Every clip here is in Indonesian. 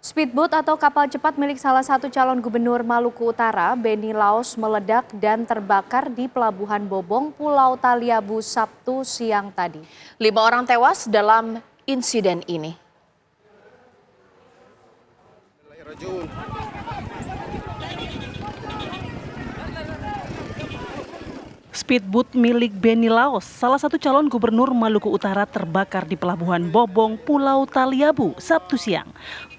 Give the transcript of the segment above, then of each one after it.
Speedboat atau kapal cepat milik salah satu calon gubernur Maluku Utara, Beni Laos, meledak dan terbakar di Pelabuhan Bobong, Pulau Taliabu, Sabtu siang tadi. 5 orang tewas dalam insiden ini. Speedboat milik Beni Laos, salah satu calon gubernur Maluku Utara terbakar di Pelabuhan Bobong, Pulau Taliabu, Sabtu siang.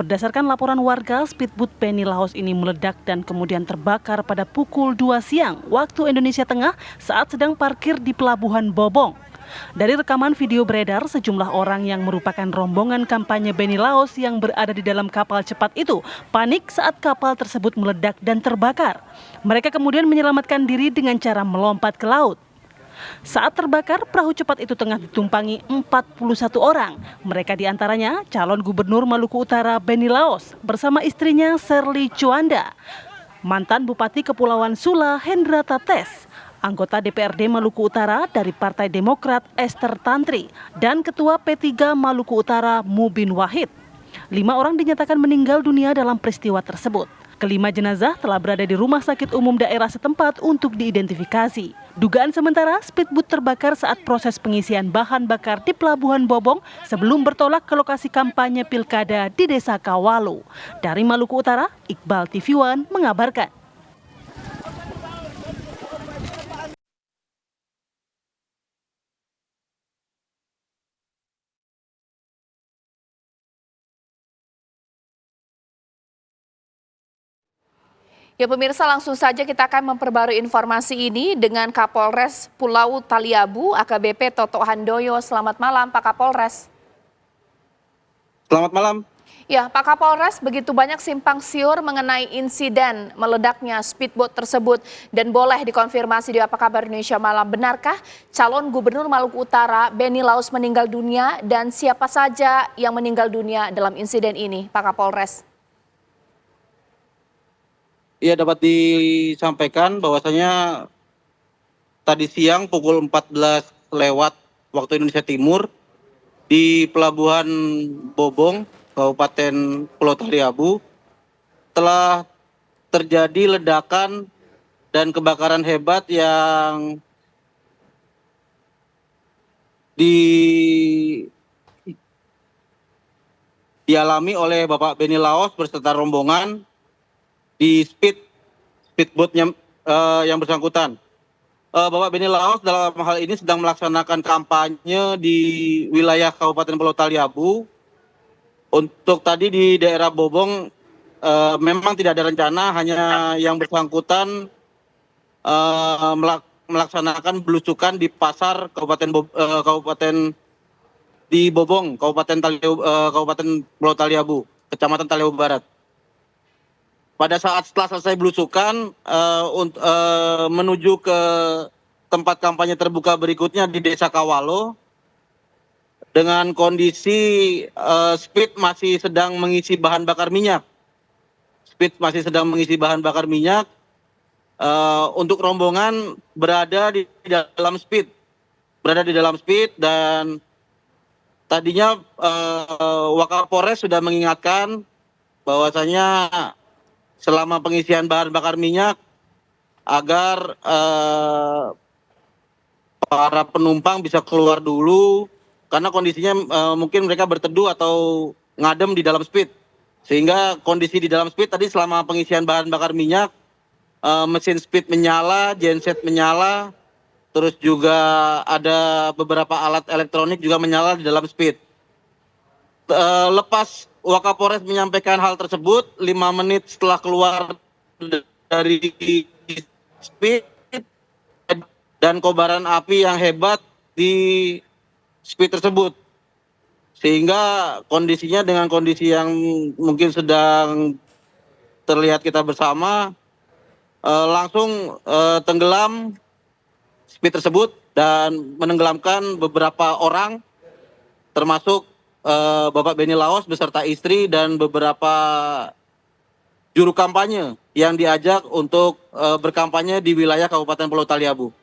Berdasarkan laporan warga, speedboat Beni Laos ini meledak dan kemudian terbakar pada pukul 2 siang waktu Indonesia Tengah saat sedang parkir di Pelabuhan Bobong. Dari rekaman video beredar, sejumlah orang yang merupakan rombongan kampanye Beni Laos yang berada di dalam kapal cepat itu panik saat kapal tersebut meledak dan terbakar. Mereka kemudian menyelamatkan diri dengan cara melompat ke laut. Saat terbakar, perahu cepat itu tengah ditumpangi 41 orang. Mereka diantaranya calon gubernur Maluku Utara Beni Laos bersama istrinya Serly Chuanda, mantan Bupati Kepulauan Sula Hendra Tates, anggota DPRD Maluku Utara dari Partai Demokrat Esther Tantri, dan Ketua P3 Maluku Utara Mubin Wahid. 5 orang dinyatakan meninggal dunia dalam peristiwa tersebut. Kelima jenazah telah berada di rumah sakit umum daerah setempat untuk diidentifikasi. Dugaan sementara, speedboat terbakar saat proses pengisian bahan bakar di Pelabuhan Bobong sebelum bertolak ke lokasi kampanye pilkada di Desa Kawalu. Dari Maluku Utara, Iqbal TV One mengabarkan. Ya pemirsa, langsung saja kita akan memperbarui informasi ini dengan Kapolres Pulau Taliabu AKBP Toto Handoyo. Selamat malam Pak Kapolres. Selamat malam. Ya Pak Kapolres, begitu banyak simpang siur mengenai insiden meledaknya speedboat tersebut dan boleh dikonfirmasi di Apa Kabar Indonesia Malam. Benarkah calon gubernur Maluku Utara Beni Laos meninggal dunia dan siapa saja yang meninggal dunia dalam insiden ini Pak Kapolres? Ya, dapat disampaikan bahwasanya tadi siang pukul 14 lewat waktu Indonesia Timur di Pelabuhan Bobong, Kabupaten Pulau Taliabu, telah terjadi ledakan dan kebakaran hebat yang dialami oleh Bapak Beni Laos beserta rombongan di speedboatnya yang bersangkutan. Bapak Beni Laos dalam hal ini sedang melaksanakan kampanye di wilayah Kabupaten Pulau Taliabu. Untuk tadi di daerah Bobong memang tidak ada rencana, hanya yang bersangkutan melaksanakan belusukan di pasar Kabupaten di Bobong, Kabupaten Pulau Taliabu, Kecamatan Taliabu Barat. Pada saat setelah selesai belusukan menuju ke tempat kampanye terbuka berikutnya di Desa Kawalo dengan kondisi speed masih sedang mengisi bahan bakar minyak. Untuk rombongan berada di dalam speed dan tadinya Wakapolres sudah mengingatkan bahwasanya selama pengisian bahan bakar minyak agar para penumpang bisa keluar dulu karena kondisinya mungkin mereka berteduh atau ngadem di dalam speed, sehingga kondisi di dalam speed tadi selama pengisian bahan bakar minyak mesin speed menyala, genset menyala, terus juga ada beberapa alat elektronik juga menyala di dalam speed. Lepas Wakapolres menyampaikan hal tersebut, 5 menit setelah keluar dari speed dan kobaran api yang hebat di speed tersebut. Sehingga kondisinya dengan kondisi yang mungkin sedang terlihat kita bersama, langsung tenggelam speed tersebut dan menenggelamkan beberapa orang, termasuk Bapak Beni Laos beserta istri dan beberapa juru kampanye yang diajak untuk berkampanye di wilayah Kabupaten Pulau Taliabu.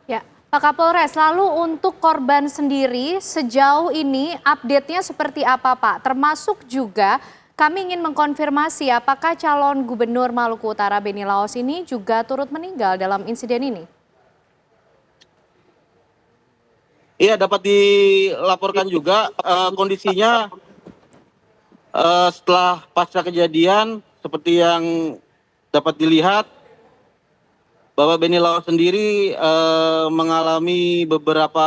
Ya, Pak Kapolres, lalu untuk korban sendiri sejauh ini update-nya seperti apa Pak? Termasuk juga kami ingin mengkonfirmasi apakah calon gubernur Maluku Utara Beni Laos ini juga turut meninggal dalam insiden ini? Iya, dapat dilaporkan juga kondisinya setelah pasca kejadian seperti yang dapat dilihat, Bapak Beni Laos sendiri mengalami beberapa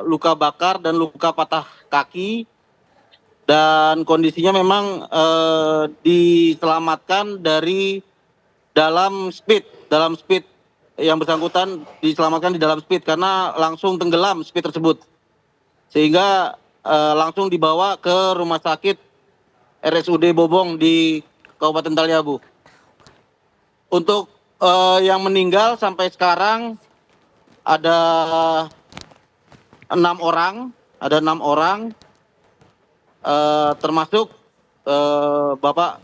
luka bakar dan luka patah kaki, dan kondisinya memang diselamatkan dari dalam speed yang bersangkutan diselamatkan di dalam speed karena langsung tenggelam speed tersebut, sehingga langsung dibawa ke rumah sakit RSUD Bobong di Kabupaten Taliabu. Untuk yang meninggal sampai sekarang ada 6 orang, termasuk Bapak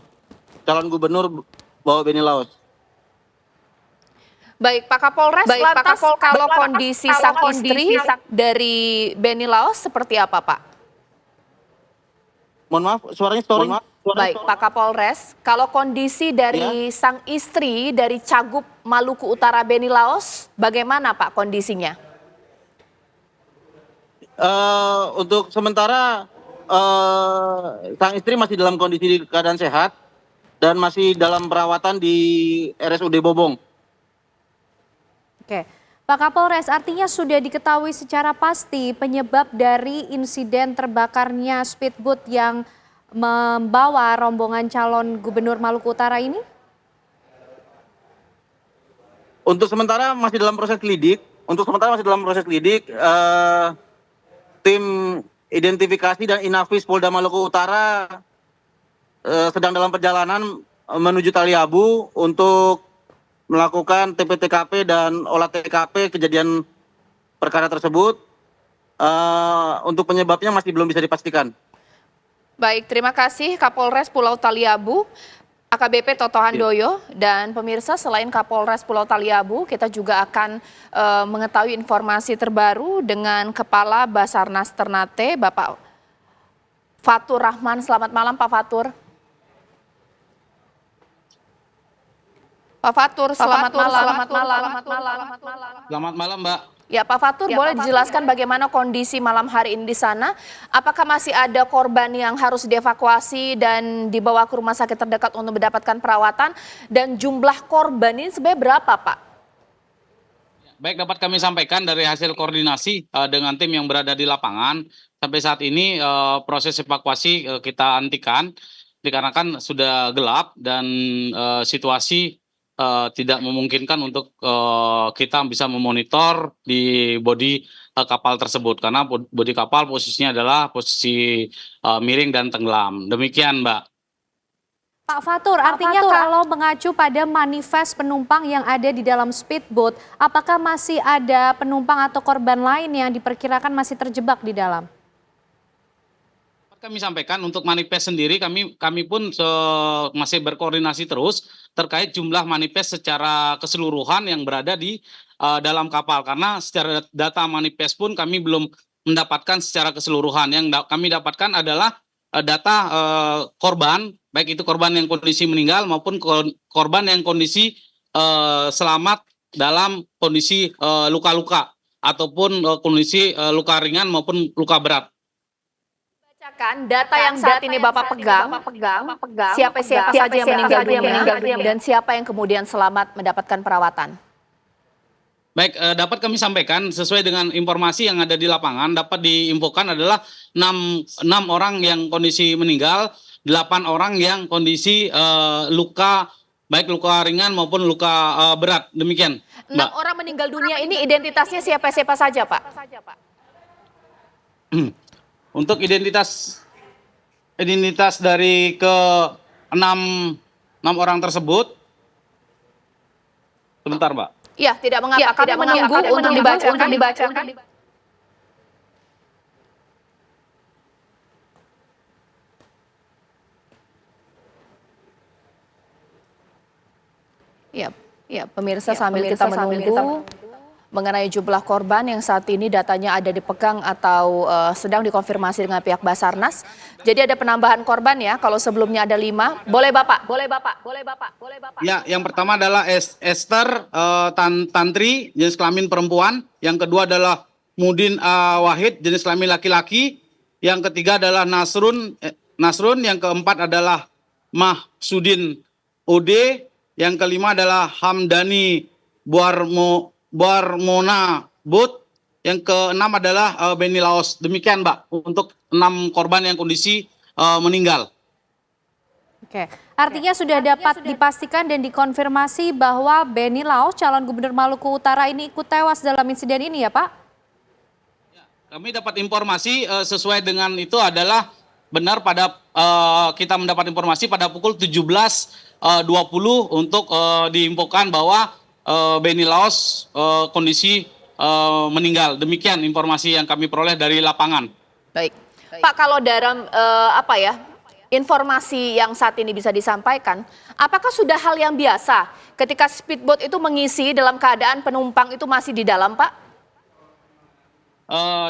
calon gubernur Bapak Beni Laos. Baik, Pak Kapolres, lantas kalau kondisi sang istri dari Beni Laos seperti apa, Pak? Mohon maaf, suaranya storing. Baik, Pak Kapolres, kalau kondisi dari sang istri dari Cagup Maluku Utara Beni Laos, bagaimana Pak kondisinya? Untuk sementara sang istri masih dalam kondisi keadaan sehat dan masih dalam perawatan di RSUD Bobong. Oke, Pak Kapolres, artinya sudah diketahui secara pasti penyebab dari insiden terbakarnya speedboat yang membawa rombongan calon gubernur Maluku Utara ini? Untuk sementara masih dalam proses lidik. Tim identifikasi dan Inafis Polda Maluku Utara sedang dalam perjalanan menuju Taliabu untuk melakukan TP-TKP dan olah TKP kejadian perkara tersebut. Untuk penyebabnya masih belum bisa dipastikan. Baik, terima kasih Kapolres Pulau Taliabu, AKBP Toto Handoyo. Dan pemirsa, selain Kapolres Pulau Taliabu, kita juga akan mengetahui informasi terbaru dengan Kepala Basarnas Ternate, Bapak Fatur Rahman. Selamat malam Pak Fatur. Pak Fatur, selamat malam. Selamat malam, Mbak. Ya, Pak Fatur, boleh dijelaskan bagaimana kondisi malam hari ini di sana? Apakah masih ada korban yang harus dievakuasi dan dibawa ke rumah sakit terdekat untuk mendapatkan perawatan? Dan jumlah korban ini sebenarnya berapa, Pak? Baik, dapat kami sampaikan dari hasil koordinasi dengan tim yang berada di lapangan. Sampai saat ini proses evakuasi kita hentikan dikarenakan sudah gelap dan situasi tidak memungkinkan untuk kita bisa memonitor di bodi kapal tersebut karena bodi kapal posisinya adalah posisi miring dan tenggelam. Demikian, Mbak. Pak Fatur, artinya kalau mengacu pada manifest penumpang yang ada di dalam speedboat, apakah masih ada penumpang atau korban lain yang diperkirakan masih terjebak di dalam? Kami sampaikan untuk manifest sendiri kami pun masih berkoordinasi terus terkait jumlah manifest secara keseluruhan yang berada di dalam kapal karena secara data manifest pun kami belum mendapatkan secara keseluruhan. Yang kami dapatkan adalah data korban, baik itu korban yang kondisi meninggal maupun korban yang kondisi selamat dalam kondisi luka-luka ataupun kondisi luka ringan maupun luka berat. Data yang saat ini Bapak pegang, siapa saja yang meninggal dunia dan siapa yang kemudian selamat mendapatkan perawatan? Baik, dapat kami sampaikan sesuai dengan informasi yang ada di lapangan, dapat diinfokan adalah 6 orang yang kondisi meninggal, 8 orang yang kondisi luka, baik luka ringan maupun luka berat, demikian. 6 orang meninggal dunia ini identitasnya siapa-siapa saja, Pak? Untuk identitas dari ke-6 orang tersebut, sebentar, Mbak. Iya, tidak mengapa. Kami menunggu untuk dibacakan. Ya, pemirsa sambil kita menunggu mengenai jumlah korban yang saat ini datanya ada dipegang atau sedang dikonfirmasi dengan pihak Basarnas. Jadi ada penambahan korban ya, kalau sebelumnya ada 5. Boleh Bapak. Ya, yang pertama adalah Esther Tantri, jenis kelamin perempuan. Yang kedua adalah Mudin Wahid, jenis kelamin laki-laki. Yang ketiga adalah Nasrun. Yang keempat adalah Mahsudin Ode. Yang kelima adalah Hamdani Buarmona Bud. Yang keenam adalah Beni Laos. Demikian Mbak, untuk 6 korban yang kondisi meninggal. Oke, artinya sudah dapat dipastikan dan dikonfirmasi bahwa Beni Laos, calon gubernur Maluku Utara ini ikut tewas dalam insiden ini ya Pak? Kami dapat informasi sesuai dengan itu adalah benar pada kita mendapat informasi pada pukul 17.20 untuk diinfokan bahwa Beni Laos kondisi meninggal. Demikian informasi yang kami peroleh dari lapangan. Baik. Pak, kalau dalam informasi yang saat ini bisa disampaikan, apakah sudah hal yang biasa ketika speedboat itu mengisi dalam keadaan penumpang itu masih di dalam, Pak?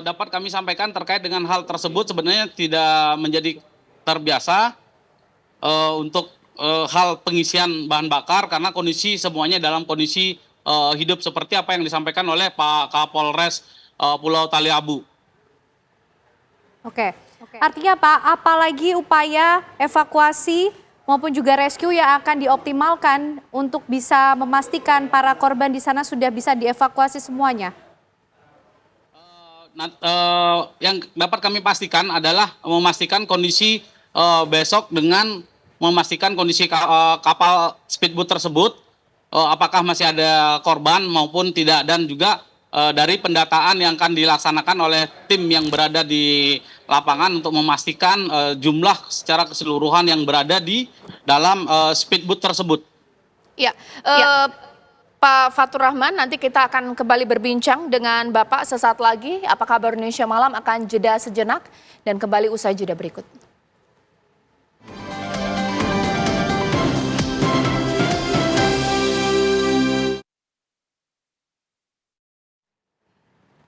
Dapat kami sampaikan terkait dengan hal tersebut sebenarnya tidak menjadi terbiasa untuk hal pengisian bahan bakar karena kondisi semuanya dalam kondisi hidup seperti apa yang disampaikan oleh Pak Kapolres Pulau Taliabu. Oke. Artinya Pak, apalagi upaya evakuasi maupun juga rescue yang akan dioptimalkan untuk bisa memastikan para korban di sana sudah bisa dievakuasi semuanya? Yang dapat kami pastikan adalah memastikan kondisi besok dengan memastikan kondisi kapal speedboat tersebut apakah masih ada korban maupun tidak, dan juga dari pendataan yang akan dilaksanakan oleh tim yang berada di lapangan untuk memastikan jumlah secara keseluruhan yang berada di dalam speedboat tersebut. Ya. Pak Fatur Rahman, nanti kita akan kembali berbincang dengan Bapak sesaat lagi. Apa kabar Indonesia Malam akan jeda sejenak dan kembali usai jeda berikut.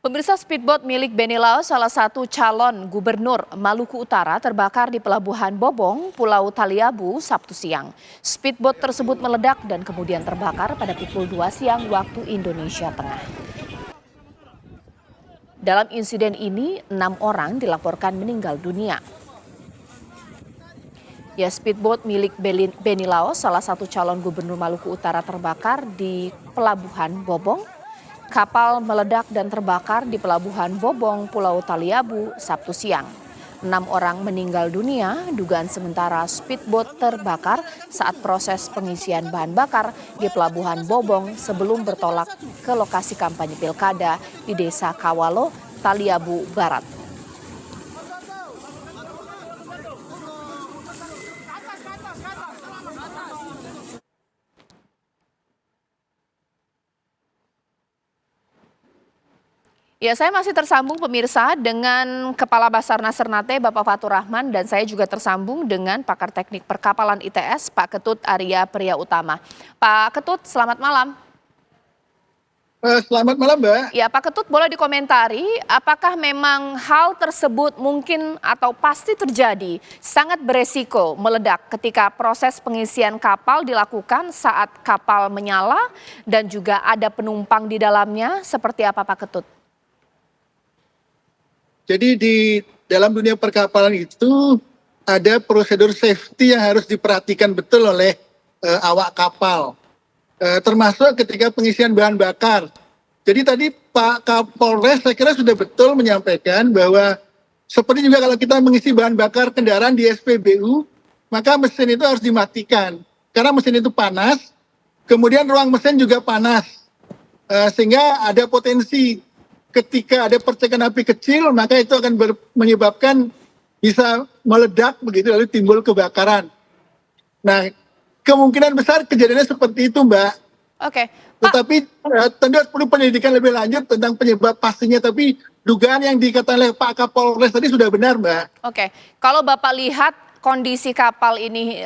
Pemirsa, speedboat milik Beni Laos, salah satu calon gubernur Maluku Utara, terbakar di Pelabuhan Bobong, Pulau Taliabu, Sabtu siang. Speedboat tersebut meledak dan kemudian terbakar pada pukul 2 siang waktu Indonesia Tengah. Dalam insiden ini, 6 orang dilaporkan meninggal dunia. Ya, speedboat milik Beni Laos, salah satu calon gubernur Maluku Utara, terbakar di Pelabuhan Bobong. Kapal meledak dan terbakar di Pelabuhan Bobong, Pulau Taliabu, Sabtu siang. 6 orang meninggal dunia, dugaan sementara speedboat terbakar saat proses pengisian bahan bakar di Pelabuhan Bobong sebelum bertolak ke lokasi kampanye pilkada di Desa Kawalo, Taliabu Barat. Ya, saya masih tersambung pemirsa dengan Kepala Basarnas Ternate Bapak Fatur Rahman, dan saya juga tersambung dengan pakar teknik perkapalan ITS Pak Ketut Arya Priya Utama. Pak Ketut, selamat malam. Selamat malam Mbak. Ya, Pak Ketut, boleh dikomentari apakah memang hal tersebut mungkin atau pasti terjadi, sangat beresiko meledak ketika proses pengisian kapal dilakukan saat kapal menyala dan juga ada penumpang di dalamnya, seperti apa Pak Ketut? Jadi di dalam dunia perkapalan itu ada prosedur safety yang harus diperhatikan betul oleh awak kapal. Termasuk ketika pengisian bahan bakar. Jadi tadi Pak Kapolres saya kira sudah betul menyampaikan bahwa seperti juga kalau kita mengisi bahan bakar kendaraan di SPBU, maka mesin itu harus dimatikan. Karena mesin itu panas, kemudian ruang mesin juga panas. Sehingga ada potensi ketika ada percikan api kecil, maka itu akan menyebabkan bisa meledak begitu lalu timbul kebakaran. Nah, kemungkinan besar kejadiannya seperti itu, Mbak. Oke. Tetapi tentu perlu penyelidikan lebih lanjut tentang penyebab pastinya, tapi dugaan yang dikatakan oleh Pak Kapolres tadi sudah benar, Mbak. Oke. Kalau Bapak lihat kondisi kapal ini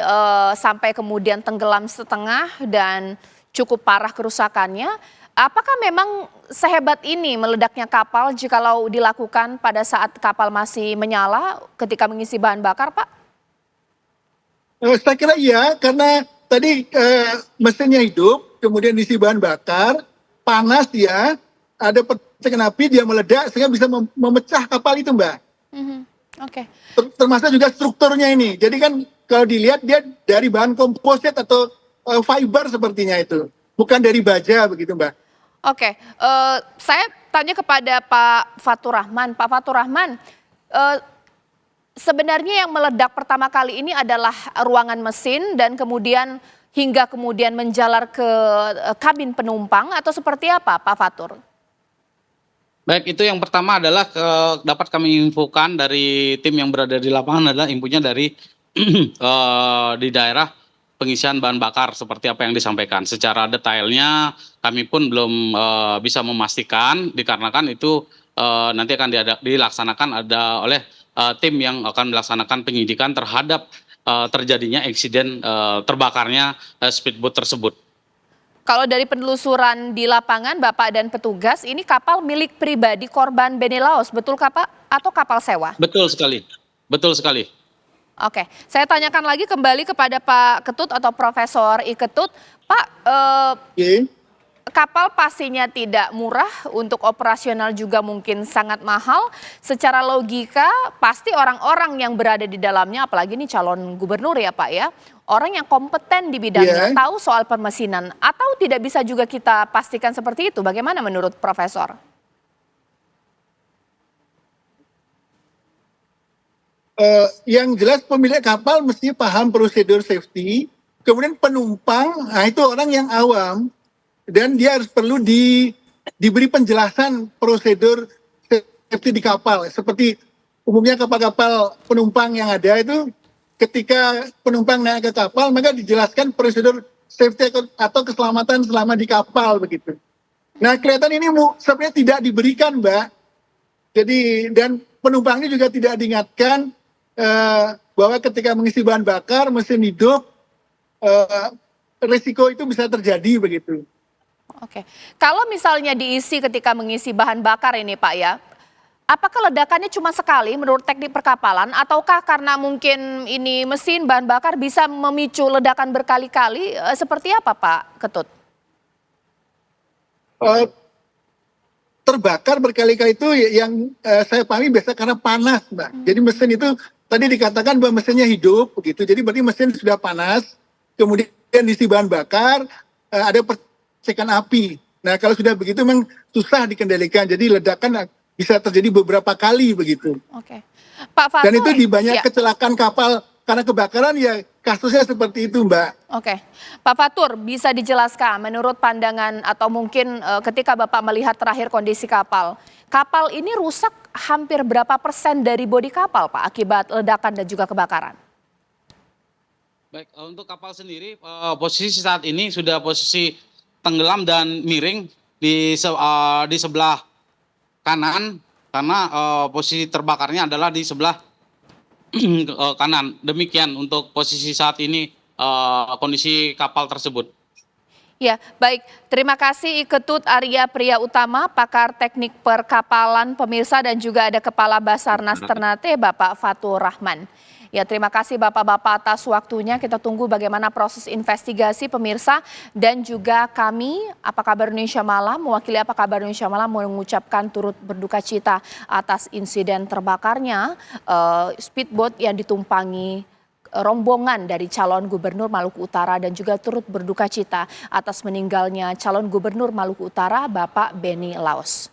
sampai kemudian tenggelam setengah dan cukup parah kerusakannya, Apakah memang sehebat ini meledaknya kapal jikalau dilakukan pada saat kapal masih menyala ketika mengisi bahan bakar, Pak? Saya kira iya, karena tadi mesinnya hidup, kemudian diisi bahan bakar, panas ya, ada percikan api, dia meledak sehingga bisa memecah kapal itu, Mbak. Oke. Termasuk juga strukturnya ini. Jadi kan kalau dilihat dia dari bahan komposit atau fiber sepertinya itu, bukan dari baja begitu, Mbak. Oke, saya tanya kepada Pak Fatur Rahman. Pak Fatur Rahman, sebenarnya yang meledak pertama kali ini adalah ruangan mesin dan kemudian hingga kemudian menjalar ke kabin penumpang atau seperti apa, Pak Fatur? Baik, itu yang pertama adalah dapat kami infokan dari tim yang berada di lapangan adalah infonya dari di daerah pengisian bahan bakar seperti apa yang disampaikan. Secara detailnya kami pun belum bisa memastikan dikarenakan itu nanti akan dilaksanakan oleh tim yang akan melaksanakan penyidikan terhadap terjadinya insiden terbakarnya speedboat tersebut. Kalau dari penelusuran di lapangan Bapak dan petugas, ini kapal milik pribadi korban Benilaos, betul Pak? Atau kapal sewa? Betul sekali, betul sekali. Oke, saya tanyakan lagi kembali kepada Pak Ketut atau Profesor I Ketut. Pak, kapal pastinya tidak murah, untuk operasional juga mungkin sangat mahal. Secara logika pasti orang-orang yang berada di dalamnya, apalagi ini calon gubernur ya Pak ya, orang yang kompeten di bidangnya, tahu soal permesinan. Atau tidak bisa juga kita pastikan seperti itu, bagaimana menurut Profesor? Yang jelas pemilik kapal mesti paham prosedur safety, kemudian penumpang, nah itu orang yang awam, dan dia harus perlu diberi penjelasan prosedur safety di kapal. Seperti umumnya kapal-kapal penumpang yang ada itu, ketika penumpang naik ke kapal, maka dijelaskan prosedur safety atau keselamatan selama di kapal begitu. Nah kelihatan ini sebenarnya tidak diberikan, Mbak. Jadi dan penumpangnya juga tidak diingatkan bahwa ketika mengisi bahan bakar, mesin hidup, risiko itu bisa terjadi begitu. Oke, kalau misalnya diisi ketika mengisi bahan bakar ini Pak ya, apakah ledakannya cuma sekali menurut teknik perkapalan, ataukah karena mungkin ini mesin bahan bakar bisa memicu ledakan berkali-kali, seperti apa Pak Ketut? Terbakar berkali-kali itu yang saya pahami biasa karena panas, Mbak. Jadi mesin itu tadi dikatakan bahwa mesinnya hidup begitu, jadi berarti mesin sudah panas, kemudian diisi bahan bakar, ada percikan api. Nah kalau sudah begitu memang susah dikendalikan, jadi ledakan bisa terjadi beberapa kali begitu. Oke, Pak Fatur. Dan itu di banyak kecelakaan kapal karena kebakaran ya kasusnya seperti itu, Mbak. Oke, Pak Fatur bisa dijelaskan menurut pandangan atau mungkin ketika Bapak melihat terakhir kondisi kapal ini rusak hampir berapa persen dari bodi kapal Pak akibat ledakan dan juga kebakaran? Baik, untuk kapal sendiri posisi saat ini sudah posisi tenggelam dan miring di sebelah kanan karena posisi terbakarnya adalah di sebelah kanan. Demikian untuk posisi saat ini kondisi kapal tersebut. Ya, baik. Terima kasih Ketut Arya Priya Utama, pakar teknik perkapalan pemirsa, dan juga ada Kepala Basarnas Ternate Bapak Fatur Rahman. Ya, terima kasih Bapak-Bapak atas waktunya. Kita tunggu bagaimana proses investigasi pemirsa, dan juga kami, Apa Kabar Indonesia Malam, mewakili Apa Kabar Indonesia Malam mengucapkan turut berduka cita atas insiden terbakarnya speedboat yang ditumpangi rombongan dari calon gubernur Maluku Utara, dan juga turut berduka cita atas meninggalnya calon gubernur Maluku Utara Bapak Benilaos.